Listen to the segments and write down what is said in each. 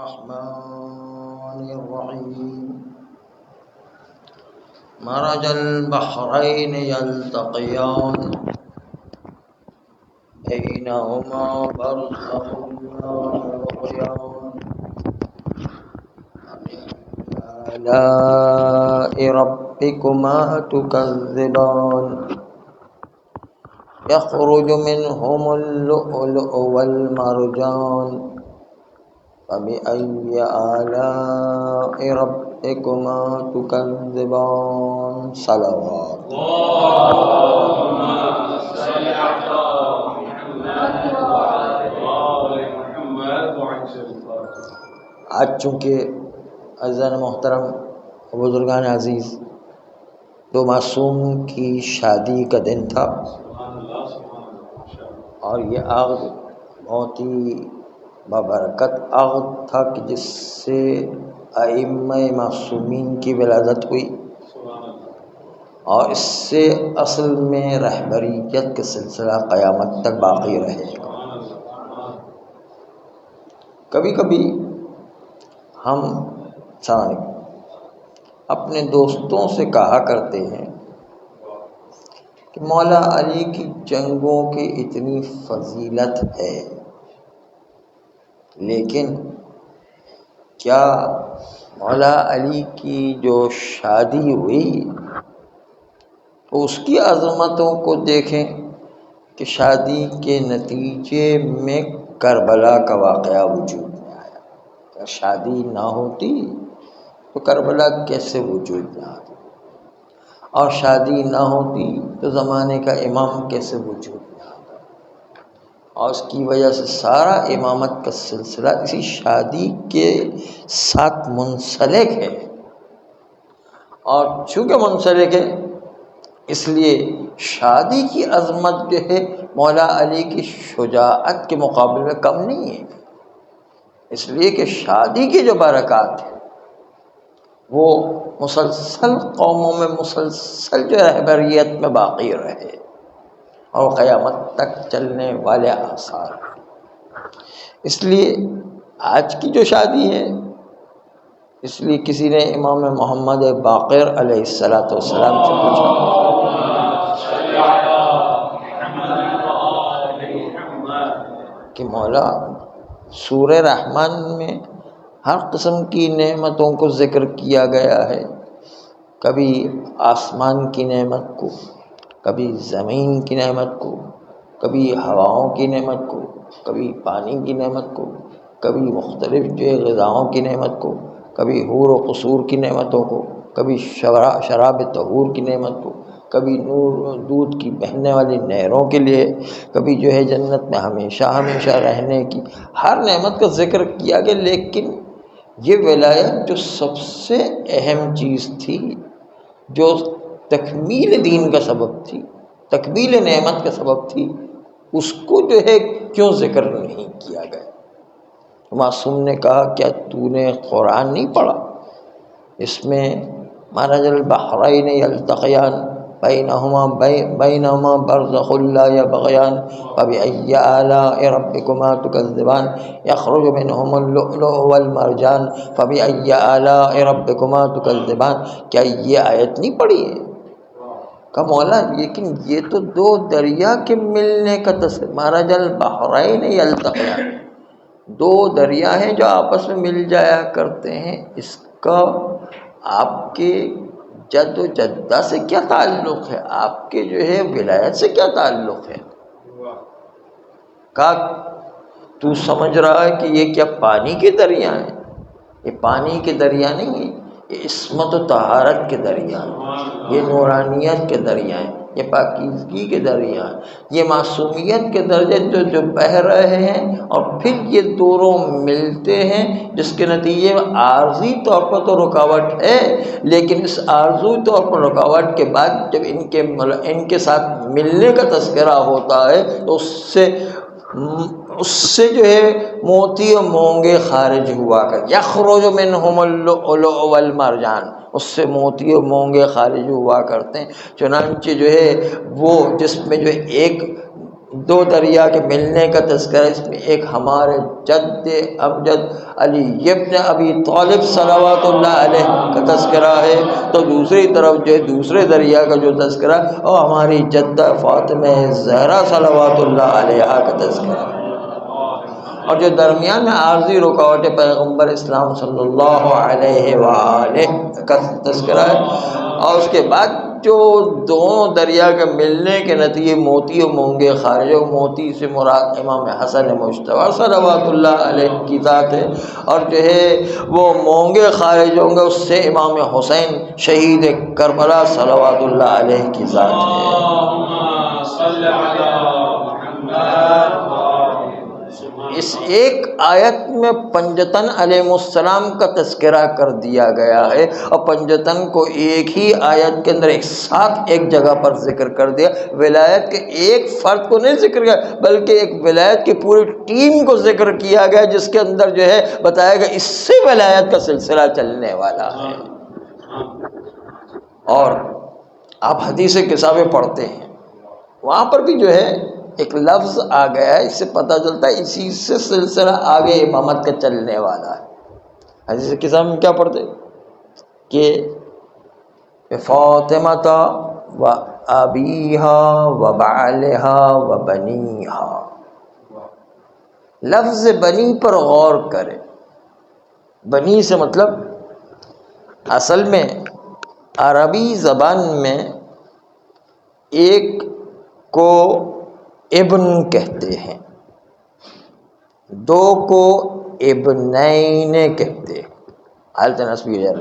الرحمن الرحيم مرج البحرين يلتقيان بينهما برزخ لا يبغيان آلاء ربكما تكذبان يخرج منهم اللؤلؤ والمرجان فبأي آلاء ربكما تكذبان صلوات اللهم صل على محمد وعلى آل محمد وعجل فرجهم. آج چونکہ عزیزان محترم بزرگان عزیز دو معصوم کی شادی کا دن تھا اور یہ عقد بہت ہی بابرکت عقد تھا کہ جس سے ائمہ معصومین کی ولادت ہوئی اور اس سے اصل میں رہبریت کا سلسلہ قیامت تک باقی رہے گا. کبھی کبھی ہم اپنے دوستوں سے کہا کرتے ہیں کہ مولا علی کی جنگوں کی اتنی فضیلت ہے، لیکن کیا مولا علی کی جو شادی ہوئی تو اس کی عظمتوں کو دیکھیں کہ شادی کے نتیجے میں کربلا کا واقعہ وجود میں آیا. اگر شادی نہ ہوتی تو کربلا کیسے وجود میں آتی، اور شادی نہ ہوتی تو زمانے کا امام کیسے وجود میں آتا، اور اس کی وجہ سے سارا امامت کا سلسلہ اسی شادی کے ساتھ منسلک ہے. اور چونکہ منسلک ہے اس لیے شادی کی عظمت جو ہے مولا علی کی شجاعت کے مقابلے میں کم نہیں ہے، اس لیے کہ شادی کی جو برکات ہے وہ مسلسل قوموں میں مسلسل جو رہبریت میں باقی رہے اور قیامت تک چلنے والے آثار ہیں. اس لیے آج کی جو شادی ہے، اس لیے کسی نے امام محمد باقر علیہ السلام سے پوچھا کہ مولا سورہ رحمان میں ہر قسم کی نعمتوں کو ذکر کیا گیا ہے، کبھی آسمان کی نعمت کو، کبھی زمین کی نعمت کو، کبھی ہواؤں کی نعمت کو، کبھی پانی کی نعمت کو، کبھی مختلف جو غذاؤں کی نعمت کو، کبھی حور و قصور کی نعمتوں کو، کبھی شراب طہور کی نعمت کو، کبھی نور دودھ کی بہنے والی نہروں کے لیے، کبھی جو ہے جنت میں ہمیشہ ہمیشہ رہنے کی ہر نعمت کا ذکر کیا گیا. لیکن یہ ولایت جو سب سے اہم چیز تھی، جو تکمیل دین کا سبب تھی، تکمیل نعمت کا سبب تھی، اس کو جو ہے کیوں ذکر نہیں کیا گیا؟ معصوم نے کہا کیا تو نے قرآن نہیں پڑھا؟ اس میں مرج البحرین یلتقیان بینہما برزخ لا یبغیان فبأی آلاء ربکما تکذبان یخرج منہم اللؤلؤ والمرجان فبأی آلاء ربکما تکذبان. کیا یہ آیت نہیں پڑھی ہے؟ کہ مولا لیکن یہ تو دو دریا کے ملنے کا تصویر، مرج البحرین یلتقیان، دو دریا ہیں جو آپس میں مل جایا کرتے ہیں، اس کا آپ کے جد و جدہ سے کیا تعلق ہے، آپ کے جو ہے ولایت سے کیا تعلق ہے؟ کہا تو سمجھ رہا ہے کہ یہ کیا پانی کے دریا ہیں؟ یہ پانی کے دریا نہیں ہیں، یہ عصمت و طہارت کے دریا ہیں، یہ نورانیت کے دریا ہیں، یہ پاکیزگی کے دریا ہیں، یہ معصومیت کے درجے جو بہہ رہے ہیں اور پھر یہ دونوں ملتے ہیں، جس کے نتیجے میں عارضی طور پر تو رکاوٹ ہے، لیکن اس عارضی طور پر رکاوٹ کے بعد جب ان کے ساتھ ملنے کا تذکرہ ہوتا ہے تو اس سے جو ہے موتی و مونگے خارج ہوا کر، یخرج منہم اللؤلؤ والمرجان، اس سے موتی و مونگے خارج ہوا کرتے ہیں. چنانچہ جو ہے وہ جس میں جو ایک دو دریا کے ملنے کا تذکرہ، اس میں ایک ہمارے جد امجد علی ابن ابی طالب صلوات اللہ علیہ کا تذکرہ ہے، تو دوسری طرف جو ہے دوسرے دریا کا جو تذکرہ اور ہماری جدہ فاطمہ زہرا صلوات اللہ علیہا کا تذکرہ ہے، اور جو درمیان میں عارضی رکاوٹ پیغمبر اسلام صلی اللہ علیہ وآلہ کا تذکرہ ہے، اور اس کے بعد جو دونوں دریا کے ملنے کے نتیجے موتی و مونگے خارج، و موتی سے مراد امام حسن مجتبی صلوات اللہ علیہ کی ذات ہے، اور جو ہے وہ مونگے خارج ہوں گے اس سے امام حسین شہید کربلا صلوات اللہ علیہ کی ذات ہے۔ اللہم صل علی محمد۔ اس ایک آیت میں پنجتن علیہ السلام کا تذکرہ کر دیا گیا ہے، اور پنجتن کو ایک ہی آیت کے اندر ایک ساتھ ایک جگہ پر ذکر کر دیا، ولایت کے ایک فرد کو نہیں ذکر کیا بلکہ ایک ولایت کی پوری ٹیم کو ذکر کیا گیا، جس کے اندر جو ہے بتایا گیا اس سے ولایت کا سلسلہ چلنے والا ہے۔ اور آپ حدیث کتابیں پڑھتے ہیں، وہاں پر بھی جو ہے ایک لفظ آ گیا ہے، اس سے پتہ چلتا ہے اسی سے سلسلہ آگے امامت کا چلنے والا ہے۔ حدیث کتاب میں کیا پڑھتے کہ فاطمہ و ابیہا و بعلہا و بنیہا، لفظ بنی پر غور کرے۔ بنی سے مطلب اصل میں عربی زبان میں ایک کو ابن کہتے ہیں، دو کو ابنین کہتے ہیں، حالت نسبی غیر،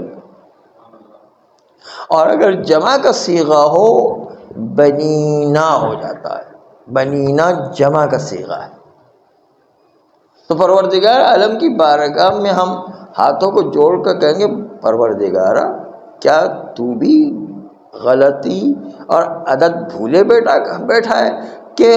اور اگر جمع کا صیغہ ہو بنینا ہو جاتا ہے، بنینا جمع کا صیغہ ہے۔ تو پروردگار عالم کی بارگاہ میں ہم ہاتھوں کو جوڑ کر کہیں گے پروردگارا کیا تو بھی غلطی اور عدد بھولے بیٹھا ہے کہ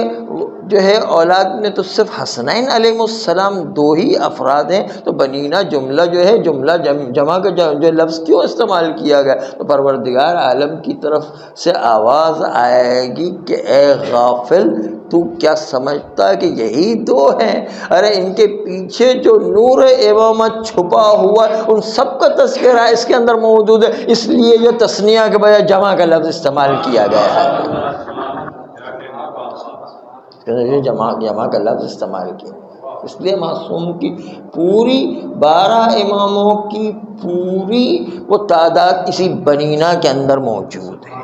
جو ہے اولاد میں تو صرف حسنین علیہ السلام دو ہی افراد ہیں، تو بنینا جملہ جو ہے جملہ جمع کا جو لفظ کیوں استعمال کیا گیا؟ تو پروردگار عالم کی طرف سے آواز آئے گی کہ اے غافل، تو کیا سمجھتا ہے کہ یہی دو ہیں؟ ارے ان کے پیچھے جو نور امامت چھپا ہوا ہے ان سب کا تذکرہ اس کے اندر موجود ہے، اس لیے جو تثنیہ کے بجائے جمع کا لفظ استعمال کیا گیا ہے، جمع کا لفظ استعمال کیا، اس لیے معصوم کی پوری 12 اماموں کی پوری وہ تعداد اسی بنینا کے اندر موجود ہے،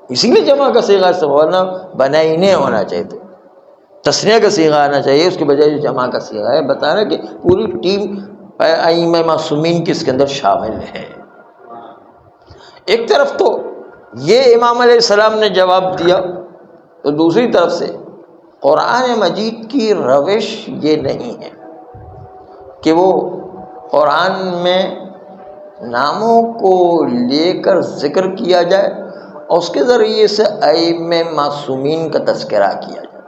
اسی لیے جمع کا صیغہ استعمال بنینے ہونا چاہیے تھے، تثنیہ کا صیغہ آنا چاہیے، اس کے بجائے جو جمع کا صیغہ ہے، بتا رہا کہ پوری ٹیم ائمہ معصومین کی اس کے اندر شامل ہے۔ ایک طرف تو یہ امام علیہ السلام نے جواب دیا، تو دوسری طرف سے قرآن مجید کی روش یہ نہیں ہے کہ وہ قرآن میں ناموں کو لے کر ذکر کیا جائے اور اس کے ذریعے سے ائمہ معصومین کا تذکرہ کیا جائے۔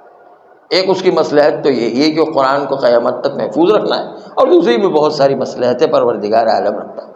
ایک اس کی مصلحت تو یہی ہے کہ قرآن کو قیامت تک محفوظ رکھنا ہے، اور دوسری بھی بہت ساری مصلحتیں پروردگار عالم رکھتا ہے۔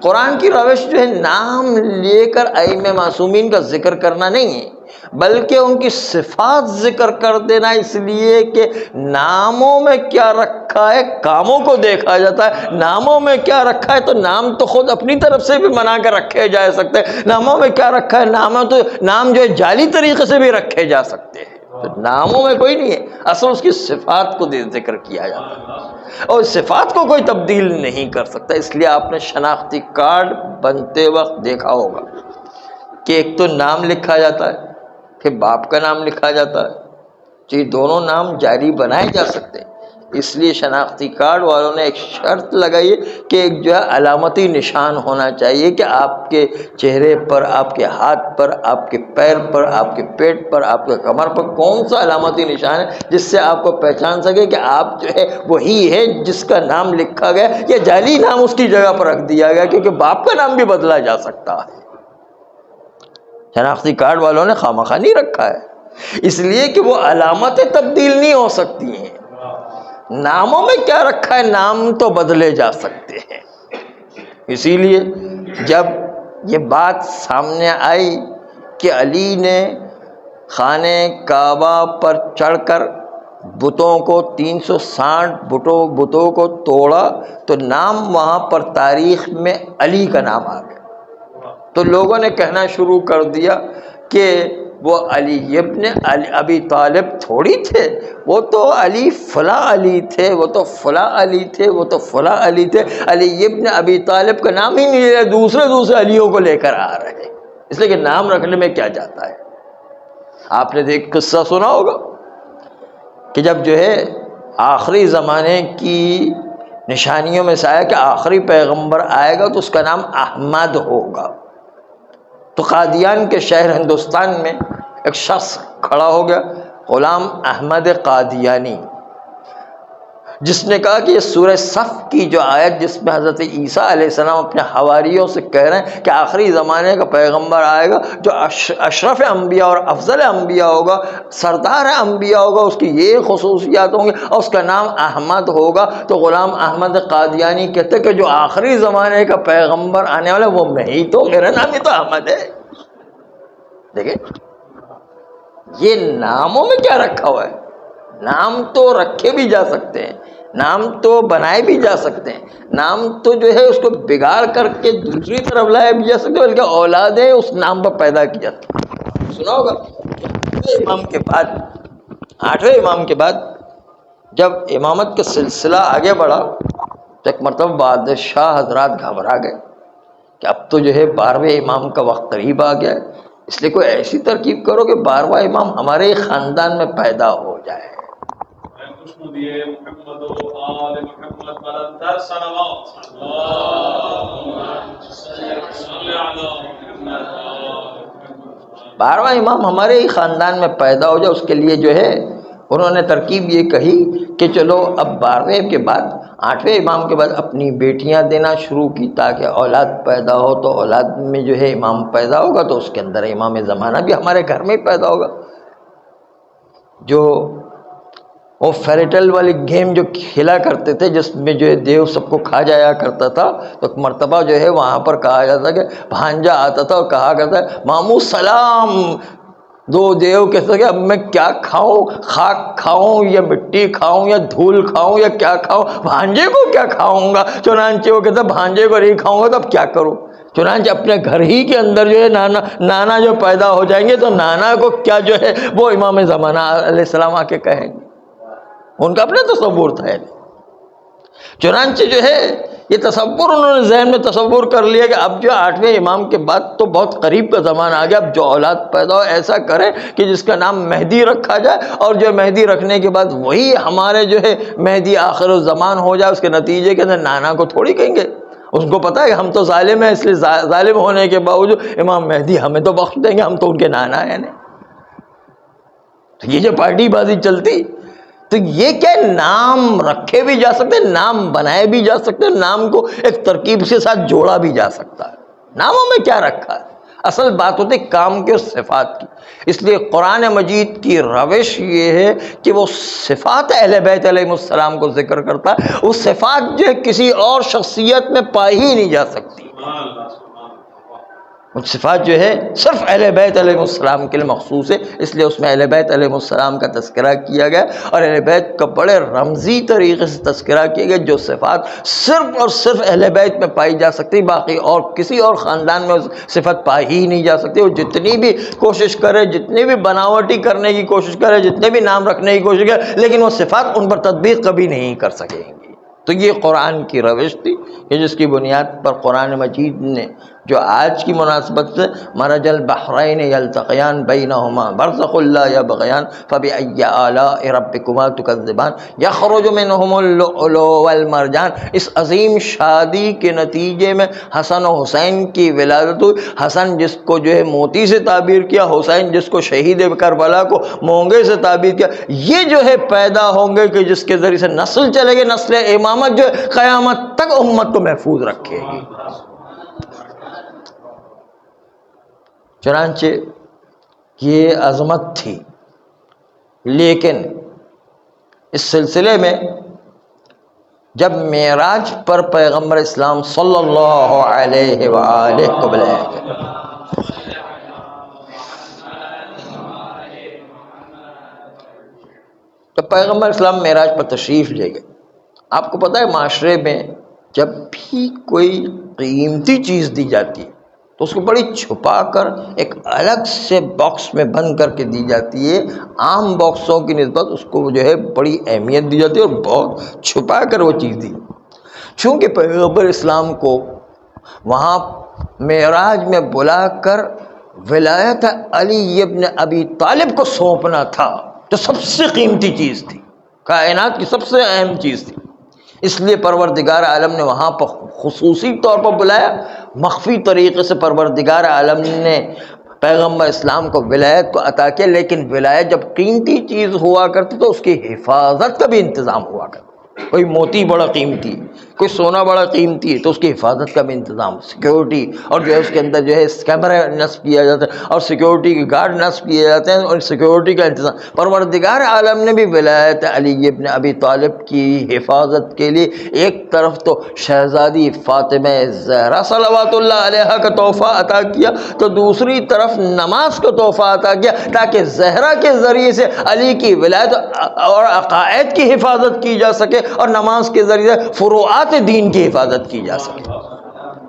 قرآن کی روش جو ہے نام لے کر ائمہ معصومین کا ذکر کرنا نہیں ہے، بلکہ ان کی صفات ذکر کر دینا، اس لیے کہ ناموں میں کیا رکھا ہے کاموں کو دیکھا جاتا ہے، ناموں میں کیا رکھا ہے تو نام تو خود اپنی طرف سے بھی بنا کر رکھے جا سکتے ہیں، ناموں میں کیا رکھا ہے نام جو ہے جعلی طریقے سے بھی رکھے جا سکتے ہیں، تو ناموں میں کوئی نہیں ہے، اصل اس کی صفات کو ذکر کیا جاتا ہے، اور صفات کو کوئی تبدیل نہیں کر سکتا۔ اس لیے آپ نے شناختی کارڈ بنتے وقت دیکھا ہوگا کہ ایک تو نام لکھا جاتا ہے، پھر باپ کا نام لکھا جاتا ہے، تو یہ دونوں نام جاری بنائے جا سکتے ہیں، اس لیے شناختی کارڈ والوں نے ایک شرط لگائی کہ ایک جو ہے علامتی نشان ہونا چاہیے کہ آپ کے چہرے پر، آپ کے ہاتھ پر، آپ کے پیر پر، آپ کے پیٹ پر، آپ کے کمر پر کون سا علامتی نشان ہے جس سے آپ کو پہچان سکے کہ آپ جو ہے وہی ہے جس کا نام لکھا گیا، یا جعلی نام اس کی جگہ پر رکھ دیا گیا، کیونکہ باپ کا نام بھی بدلا جا سکتا ہے۔ شناختی کارڈ والوں نے خواہ نہیں رکھا ہے، اس لیے کہ وہ علامتیں تبدیل نہیں ہو سکتی ہیں، ناموں میں کیا رکھا ہے نام تو بدلے جا سکتے ہیں۔ اسی لیے جب یہ بات سامنے آئی کہ علی نے خانہ کعبہ پر چڑھ کر بتوں کو 360 بتوں کو توڑا تو نام وہاں پر تاریخ میں علی کا نام آ گیا۔ تو لوگوں نے کہنا شروع کر دیا کہ وہ علی ابن ابی طالب تھوڑی تھے، وہ تو علی فلاں علی تھے، وہ تو فلاں علی تھے، وہ تو فلاں علی تھے، علی ابن ابی طالب کا نام ہی نہیں لے، دوسرے علیوں کو لے کر آ رہے ہیں، اس لیے کہ نام رکھنے میں کیا جاتا ہے۔ آپ نے ایک قصہ سنا ہوگا کہ جب جو ہے آخری زمانے کی نشانیوں میں سے آیا کہ آخری پیغمبر آئے گا تو اس کا نام احمد ہوگا، تو قادیان کے شہر ہندوستان میں ایک شخص کھڑا ہو گیا، غلام احمد قادیانی، جس نے کہا کہ یہ سورہ صف کی جو آیت جس میں حضرت عیسیٰ علیہ السلام اپنے حواریوں سے کہہ رہے ہیں کہ آخری زمانے کا پیغمبر آئے گا جو اشرف انبیاء اور افضل انبیاء ہوگا، سردار انبیاء ہوگا، اس کی یہ خصوصیات ہوں گی اور اس کا نام احمد ہوگا، تو غلام احمد قادیانی کہتے کہ جو آخری زمانے کا پیغمبر آنے والا وہ میں ہی تو، میرا نام ہی تو احمد ہے۔ دیکھیں یہ ناموں میں کیا رکھا ہوا ہے، نام تو رکھے بھی جا سکتے ہیں، نام تو بنائے بھی جا سکتے ہیں، نام تو جو ہے اس کو بگاڑ کر کے دوسری طرف لائے بھی جا سکتے ہیں، بلکہ اولادیں اس نام پر پیدا کی جاتی ہیں۔ سنا ہوگا آٹھویں امام کے بعد جب امامت کا سلسلہ آگے بڑھا تو ایک مرتبہ بادشاہ حضرات گھبرا گئے کہ اب تو جو ہے 12ویں امام کا وقت قریب آ گیا ہے، اس لیے کوئی ایسی ترکیب کرو کہ 12واں امام ہمارے ہی خاندان میں پیدا ہو جائے۔ بارہواں امام ہمارے ہی خاندان میں پیدا ہو جائے، اس کے لیے جو ہے انہوں نے ترکیب یہ کہی کہ چلو اب 12ویں کے بعد 8ویں امام کے بعد اپنی بیٹیاں دینا شروع کی تاکہ اولاد پیدا ہو، تو اولاد میں جو ہے امام پیدا ہوگا تو اس کے اندر امام زمانہ بھی ہمارے گھر میں ہی پیدا ہوگا۔ جو وہ فیریٹل والی گیم جو کھیلا کرتے تھے جس میں جو ہے دیو سب کو کھا جایا کرتا تھا، تو ایک مرتبہ جو ہے وہاں پر کہا جاتا کہ بھانجا آتا تھا اور کہا کرتا ہے ماموں سلام، دو دیو کہتے کہ اب میں کیا کھاؤں، خاک کھاؤں یا مٹی کھاؤں یا دھول کھاؤں یا کیا کھاؤں، بھانجے کو کیا کھاؤں گا، چنانچہ وہ کہتا بھانجے کو نہیں کھاؤں گا تو اب کیا کروں، چنانچہ اپنے گھر ہی کے اندر جو ہے نانا جو پیدا ہو جائیں گے تو نانا کو کیا جو ہے وہ امام زمانہ علیہ السلام آ کے کہیں گے، ان کا اپنا تصور تھا۔ چنانچہ جو ہے یہ تصور انہوں نے ذہن میں تصور کر لیا کہ اب جو 8ویں امام کے بعد تو بہت قریب کا زمانہ آ گیا، اب جو اولاد پیدا ہو ایسا کریں کہ جس کا نام مہدی رکھا جائے، اور جو مہدی رکھنے کے بعد وہی ہمارے جو ہے مہدی آخر الزمان ہو جائے، اس کے نتیجے کے اندر نانا کو تھوڑی کہیں گے، اس کو پتہ ہے کہ ہم تو ظالم ہیں، اس لیے ظالم ہونے کے باوجود امام مہدی ہمیں تو بخش دیں گے، ہم تو ان کے نانا ہیں۔ تو یہ جو پارٹی بازی چلتی، تو یہ کیا نام رکھے بھی جا سکتے، نام بنائے بھی جا سکتے، نام کو ایک ترکیب کے ساتھ جوڑا بھی جا سکتا ہے۔ ناموں میں کیا رکھا ہے، اصل بات ہوتی کام کے اور صفات کی۔ اس لیے قرآن مجید کی روش یہ ہے کہ وہ صفات اہل بیت علیہ السلام کو ذکر کرتا ہے، وہ صفات جو ہے کسی اور شخصیت میں پائی ہی نہیں جا سکتی، وہ صفات جو ہے صرف اہل بیت علیہ السلام کے لیے مخصوص ہے، اس لیے اس میں اہل بیت علیہ السلام کا تذکرہ کیا گیا، اور اہل بیت کا بڑے رمزی طریقے سے تذکرہ کیا گیا، جو صفات صرف اور صرف اہل بیت میں پائی جا سکتی، باقی اور کسی اور خاندان میں صفت پائی ہی نہیں جا سکتی۔ وہ جتنی بھی کوشش کرے، جتنی بھی بناوٹی کرنے کی کوشش کرے، جتنے بھی نام رکھنے کی کوشش کرے، لیکن وہ صفات ان پر تطبیق کبھی نہیں کر سکیں گی۔ تو یہ قرآن کی روش تھی کہ جس کی بنیاد پر قرآن مجید نے جو آج کی مناسبت سے مرج البحرین یلتقیان بینہما برزخ لا یبغیان فبأی آلاء ربکما تکذبان یخرج منہم اللؤلؤ والمرجان، اس عظیم شادی کے نتیجے میں حسن و حسین کی ولادت ہوئی۔ حسن جس کو جو ہے موتی سے تعبیر کیا، حسین جس کو شہید کربلا کو مونگے سے تعبیر کیا، یہ جو ہے پیدا ہوں گے کہ جس کے ذریعے سے نسل چلے گی، نسل امامت جو ہے قیامت تک امت کو محفوظ رکھے گی۔ چنانچہ یہ عظمت تھی، لیکن اس سلسلے میں جب معراج پر پیغمبر اسلام صلی اللہ علیہ وآلہ کو بلایا گیا، تو پیغمبر اسلام معراج پر تشریف لے گئے. آپ کو پتہ ہے معاشرے میں جب بھی کوئی قیمتی چیز دی جاتی ہے تو اس کو بڑی چھپا کر ایک الگ سے باکس میں بند کر کے دی جاتی ہے. عام باکسوں کی نسبت اس کو جو ہے بڑی اہمیت دی جاتی ہے اور بہت چھپا کر وہ چیز دی. چونکہ پیغمبر اسلام کو وہاں معراج میں بلا کر ولایت علی ابن ابی طالب کو سونپنا تھا جو سب سے قیمتی چیز تھی، کائنات کی سب سے اہم چیز تھی. اس لیے پروردگار عالم نے وہاں پر خصوصی طور پر بلایا. مخفی طریقے سے پروردگار عالم نے پیغمبر اسلام کو ولایت کو عطا کیا، لیکن ولایت جب قیمتی چیز ہوا کرتی تو اس کی حفاظت کا بھی انتظام ہوا کرتا. کوئی موتی بڑا قیمتی، کوئی سونا بڑا قیمتی ہے تو اس کی حفاظت کا بھی انتظام، سیکیورٹی، اور جو ہے اس کے اندر جو ہے کیمرہ نصب کیا جاتا ہے اور سیکیورٹی کے گارڈ نصب کیے جاتے ہیں اور سیکیورٹی کا انتظام. پروردگار عالم نے بھی ولایت علی ابن ابی طالب کی حفاظت کے لیے ایک طرف تو شہزادی فاطمہ زہرا صلوات اللہ علیہا کا تحفہ عطا کیا، تو دوسری طرف نماز کو تحفہ عطا کیا تاکہ زہرا کے ذریعے سے علی کی ولایت اور عقائد کی حفاظت کی جا سکے اور نماز کے ذریعے فروعات دین کی حفاظت کی جا سکے.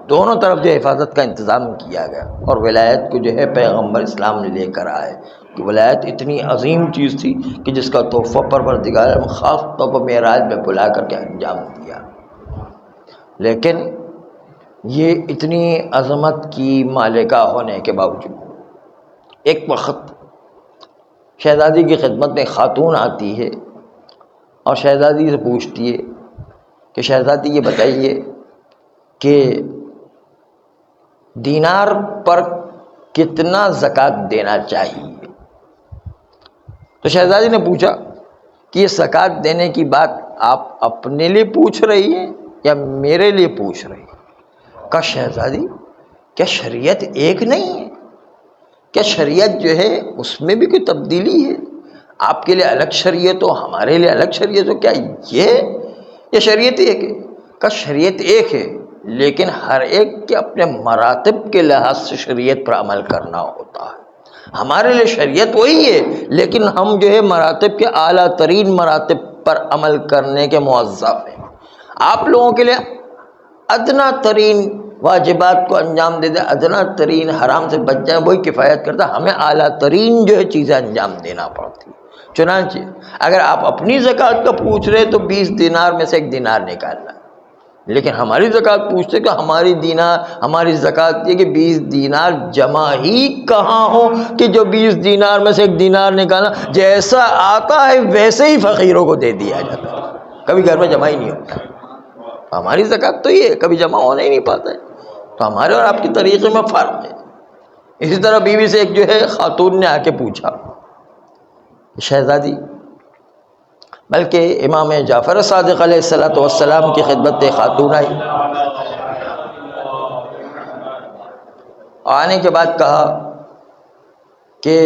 دونوں طرف جو حفاظت کا انتظام کیا گیا اور ولایت کو جو ہے پیغمبر اسلام نے لے کر آئے. کہ ولایت اتنی عظیم چیز تھی کہ جس کا تحفہ پروردگار نے خاص طور پر معراج میں بلا کر کے انجام دیا. لیکن یہ اتنی عظمت کی مالکہ ہونے کے باوجود ایک وقت شہزادی کی خدمت میں خاتون آتی ہے اور شہزادی سے پوچھتی ہے کہ شہزادی یہ بتائیے کہ دینار پر کتنا زکوٰۃ دینا چاہیے. تو شہزادی نے پوچھا کہ یہ زکوٰۃ دینے کی بات آپ اپنے لیے پوچھ رہی ہیں یا میرے لیے پوچھ رہی ہیں؟ کہا شہزادی کیا شریعت ایک نہیں ہے؟ کیا شریعت جو ہے اس میں بھی کوئی تبدیلی ہے؟ آپ کے لیے الگ شریعت ہو، ہمارے لیے الگ شریعت ہو، کیا یہ شریعت ایک ہے؟ کہا شریعت ایک ہے لیکن ہر ایک کے اپنے مراتب کے لحاظ سے شریعت پر عمل کرنا ہوتا ہے. ہمارے لیے شریعت وہی ہے لیکن ہم جو ہے مراتب کے اعلیٰ ترین مراتب پر عمل کرنے کے موظف ہیں. آپ لوگوں کے لیے ادنا ترین واجبات کو انجام دے دیں، ادنا ترین حرام سے بچ جائیں، وہی کفایت کرتا. ہمیں اعلیٰ ترین جو ہے چیزیں انجام دینا پڑتی. چنانچہ اگر آپ اپنی زکوٰۃ کا پوچھ رہے تو 20 دینار میں سے 1 دینار نکالنا ہے، لیکن ہماری زکوٰۃ پوچھتے کہ ہماری زکوٰۃ یہ کہ 20 دینار جمع ہی کہاں ہو کہ جو 20 دینار میں سے 1 دینار نکالنا، جیسا آتا ہے ویسے ہی فقیروں کو دے دیا جاتا ہے، کبھی گھر میں جمع ہی نہیں ہوتا. ہماری زکوٰۃ تو یہ ہے کبھی جمع ہونے ہی نہیں پاتا ہے. تو ہمارے اور آپ کے طریقے میں فرق ہے. اسی طرح بیوی سے ایک جو ہے خاتون نے آ کے پوچھا شہزادی، بلکہ امام جعفر صادق علیہ السلام کی خدمت خاتون آئی، آنے کے بعد کہا کہ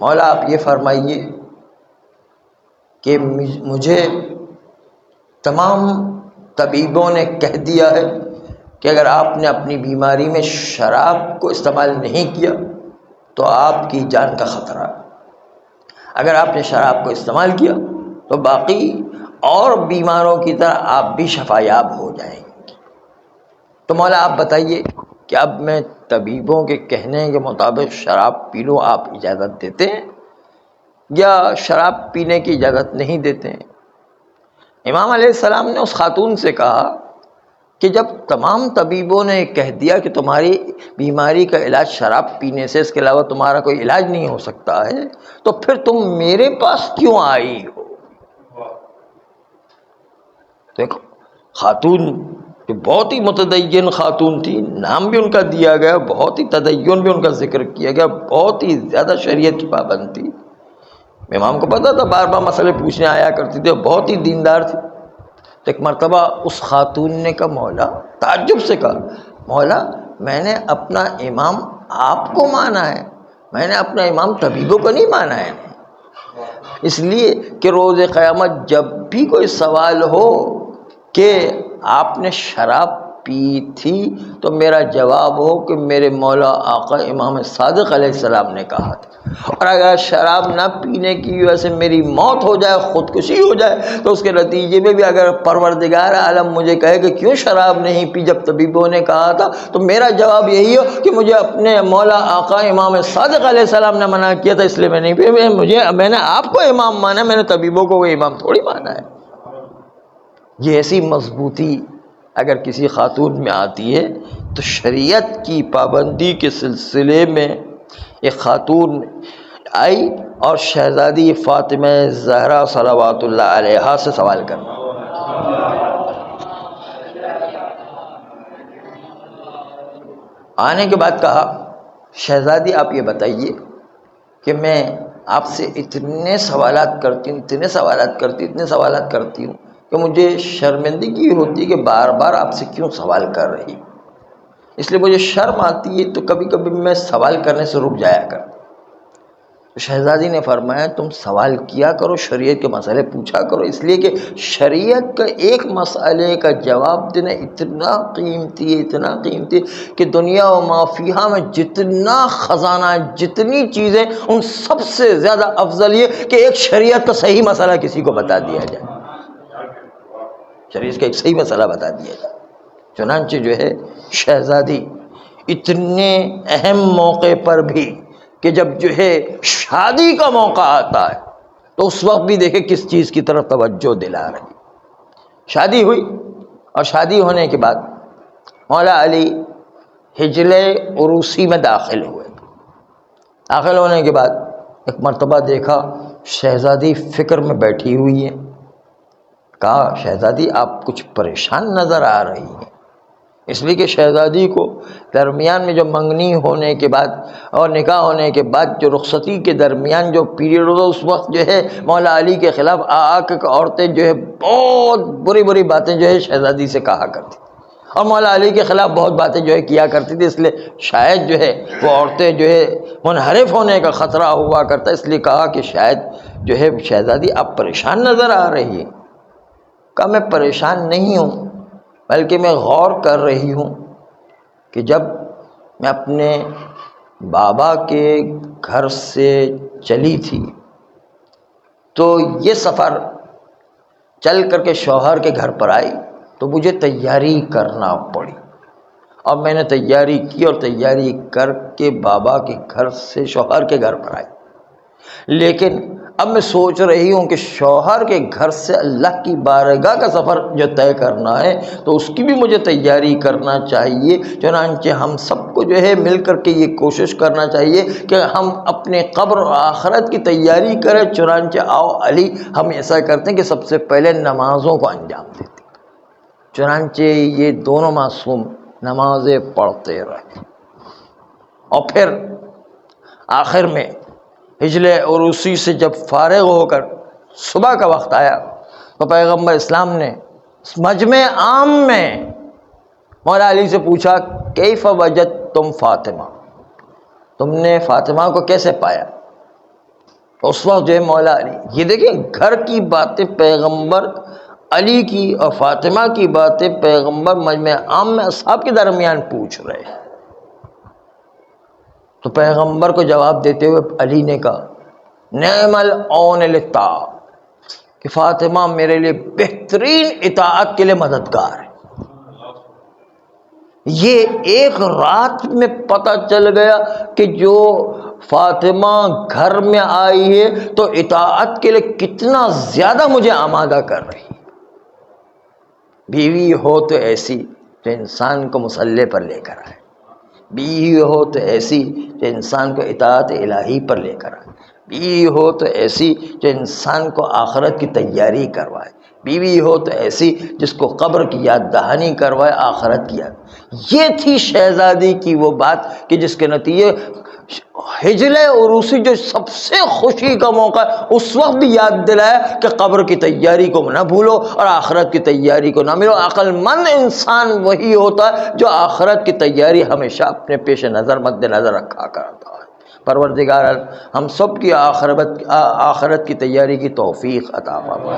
مولا آپ یہ فرمائیے کہ مجھے تمام طبیبوں نے کہہ دیا ہے کہ اگر آپ نے اپنی بیماری میں شراب کو استعمال نہیں کیا تو آپ کی جان کا خطرہ ہے، اگر آپ نے شراب کو استعمال کیا تو باقی اور بیماروں کی طرح آپ بھی شفا یاب ہو جائیں گے. تو مولا آپ بتائیے کہ اب میں طبیبوں کے کہنے کے مطابق شراب پی لوں، آپ اجازت دیتے ہیں یا شراب پینے کی اجازت نہیں دیتے ہیں؟ امام علیہ السلام نے اس خاتون سے کہا کہ جب تمام طبیبوں نے کہہ دیا کہ تمہاری بیماری کا علاج شراب پینے سے، اس کے علاوہ تمہارا کوئی علاج نہیں ہو سکتا ہے، تو پھر تم میرے پاس کیوں آئی ہو؟ دیکھو خاتون جو بہت ہی متدین خاتون تھی، نام بھی ان کا دیا گیا، بہت ہی تدین بھی ان کا ذکر کیا گیا، بہت ہی زیادہ شریعت کی پابند تھی. امام کو پتہ تھا بار بار مسئلے پوچھنے آیا کرتی تھی، بہت ہی دیندار تھی. تو ایک مرتبہ اس خاتون نے کہا، مولا تعجب سے کہا، مولا میں نے اپنا امام آپ کو مانا ہے، میں نے اپنا امام طبیبوں کو نہیں مانا ہے. اس لیے کہ روز قیامت جب بھی کوئی سوال ہو کہ آپ نے شراب پی تھی تو میرا جواب ہو کہ میرے مولا آقا امام صادق علیہ السلام نے کہا تھا، اور اگر شراب نہ پینے کی وجہ سے میری موت ہو جائے، خودکشی ہو جائے، تو اس کے نتیجے میں بھی اگر پروردگار عالم مجھے کہے کہ کیوں شراب نہیں پی جب طبیبوں نے کہا تھا، تو میرا جواب یہی ہو کہ مجھے اپنے مولا آقا امام صادق علیہ السلام نے منع کیا تھا، اس لیے میں نہیں پی۔ میں نے آپ کو امام مانا، میں نے طبیبوں کو وہ امام تھوڑی مانا ہے۔ یہ ایسی مضبوطی اگر کسی خاتون میں آتی ہے تو شریعت کی پابندی کے سلسلے میں ایک خاتون آئی اور شہزادی فاطمہ زہرا صلوات اللہ علیہا سے سوال کرنا۔ آنے کے بعد کہا، شہزادی آپ یہ بتائیے کہ میں آپ سے اتنے سوالات کرتی ہوں کہ مجھے شرمندگی ہوتی ہے کہ بار بار آپ سے کیوں سوال کر رہی ہوں، اس لیے مجھے شرم آتی ہے، تو کبھی کبھی میں سوال کرنے سے رک جایا کرتا۔ تو شہزادی نے فرمایا تم سوال کیا کرو، شریعت کے مسئلے پوچھا کرو، اس لیے کہ شریعت کا ایک مسئلے کا جواب دینا اتنا قیمتی ہے کہ دنیا و ما فیہا میں جتنا خزانہ، جتنی چیزیں، ان سب سے زیادہ افضل یہ کہ ایک شریعت کا صحیح مسئلہ کسی کو بتا دیا جائے، شریعت کا ایک صحیح مسئلہ بتا دیا جائے۔ چنانچہ جو ہے شہزادی اتنے اہم موقع پر بھی کہ جب جو ہے شادی کا موقع آتا ہے تو اس وقت بھی دیکھیں کس چیز کی طرف توجہ دلا رہی۔ شادی ہوئی اور شادی ہونے کے بعد مولا علی حجل عروسی میں داخل ہوئے۔ داخل ہونے کے بعد ایک مرتبہ دیکھا شہزادی فکر میں بیٹھی ہوئی ہے۔ کہا شہزادی آپ کچھ پریشان نظر آ رہی ہیں، اس لیے کہ شہزادی کو درمیان میں جو منگنی ہونے کے بعد اور نکاح ہونے کے بعد جو رخصتی کے درمیان جو پیریڈ ہوتا، اس وقت جو ہے مولا علی کے خلاف آ کے عورتیں جو ہے بہت بری بری باتیں جو ہے شہزادی سے کہا کرتی، اور مولا علی کے خلاف بہت باتیں جو ہے کیا کرتی تھی، اس لیے شاید جو ہے وہ عورتیں جو ہے منحرف ہونے کا خطرہ ہوا کرتا، اس لیے کہا کہ شاید جو ہے شہزادی آپ پریشان نظر آ رہی ہیں۔ کہا میں پریشان نہیں ہوں، بلکہ میں غور کر رہی ہوں کہ جب میں اپنے بابا کے گھر سے چلی تھی تو یہ سفر چل کر کے شوہر کے گھر پر آئی تو مجھے تیاری کرنا پڑی، اور میں نے تیاری کی اور تیاری کر کے بابا کے گھر سے شوہر کے گھر پر آئی، لیکن اب میں سوچ رہی ہوں کہ شوہر کے گھر سے اللہ کی بارگاہ کا سفر جو طے کرنا ہے تو اس کی بھی مجھے تیاری کرنا چاہیے۔ چنانچہ ہم سب کو جو ہے مل کر کے یہ کوشش کرنا چاہیے کہ ہم اپنے قبر و آخرت کی تیاری کریں۔ چنانچہ آؤ علی ہم ایسا کرتے ہیں کہ سب سے پہلے نمازوں کو انجام دیتے ہیں۔ چنانچہ یہ دونوں معصوم نمازیں پڑھتے رہے، اور پھر آخر میں حجل عروسی سے جب فارغ ہو کر صبح کا وقت آیا تو پیغمبر اسلام نے مجمع عام میں مولا علی سے پوچھا کیف وجدتم فاطمہ، تم نے فاطمہ کو کیسے پایا؟ اس وقت جو ہے مولا علی، یہ دیکھیں گھر کی باتیں پیغمبر علی کی اور فاطمہ کی باتیں پیغمبر مجمع عام میں اصحاب کے درمیان پوچھ رہے ہیں، تو پیغمبر کو جواب دیتے ہوئے علی نے کہا نعم العون للطاعہ، کہ فاطمہ میرے لیے بہترین اطاعت کے لیے مددگار ہے۔ یہ ایک رات میں پتہ چل گیا کہ جو فاطمہ گھر میں آئی ہے تو اطاعت کے لیے کتنا زیادہ مجھے آمادہ کر رہی ہے۔ بیوی ہو تو ایسی جو انسان کو مسلح پر لے کر آئے، بیوی ہو تو ایسی جو انسان کو اطاعت الہی پر لے کر آئے، بیوی ہو تو ایسی جو انسان کو آخرت کی تیاری کروائے، بیوی ہو تو ایسی جس کو قبر کی یاد دہانی کروائے، آخرت کی یاد۔ یہ تھی شہزادی کی وہ بات کہ جس کے نتیجے حجل عروسی جو سب سے خوشی کا موقع ہے اس وقت بھی یاد دلایا کہ قبر کی تیاری کو نہ بھولو اور آخرت کی تیاری کو نہ ملو۔ عقل مند انسان وہی ہوتا ہے جو آخرت کی تیاری ہمیشہ اپنے پیش نظر مد نظر رکھا کرتا ہے۔ پروردگار ہم سب کی آخرت کی تیاری کی توفیق عطا فرما،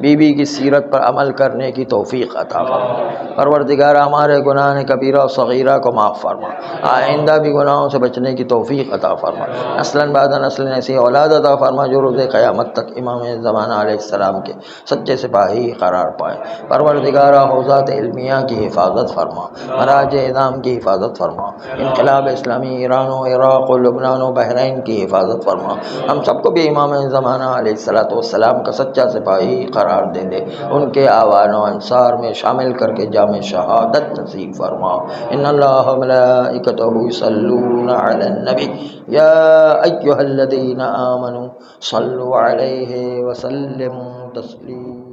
بی کی سیرت پر عمل کرنے کی توفیق عطا فرما۔ پروردگار ہمارے گناہ کبیرہ و صغیرہ کو معاف فرما، آئندہ بھی گناہوں سے بچنے کی توفیق عطا فرما، نسلاً بعد نسل ایسی اولاد عطا فرما جو روز قیامت تک امام زمانہ علیہ السلام کے سچے سپاہی قرار پائے۔ پروردگار حوزات علمیہ کی حفاظت فرما، مراجع اعظام کی حفاظت فرما، انقلاب اسلامی ایران و عراق و لبنان و بحرین کی حفاظت فرما، ہم سب کو بھی امام زمانہ علیہ السلام کا سچا سپاہی قرار دے دے، ان کے آوان و انصار میں شامل کر کے جام شہادت نصیب فرما۔ ان اللہ و ملائکتہ یصلون علی النبی یا ایھا الذین آمنوا صلوا علیہ وسلموا تسلیما۔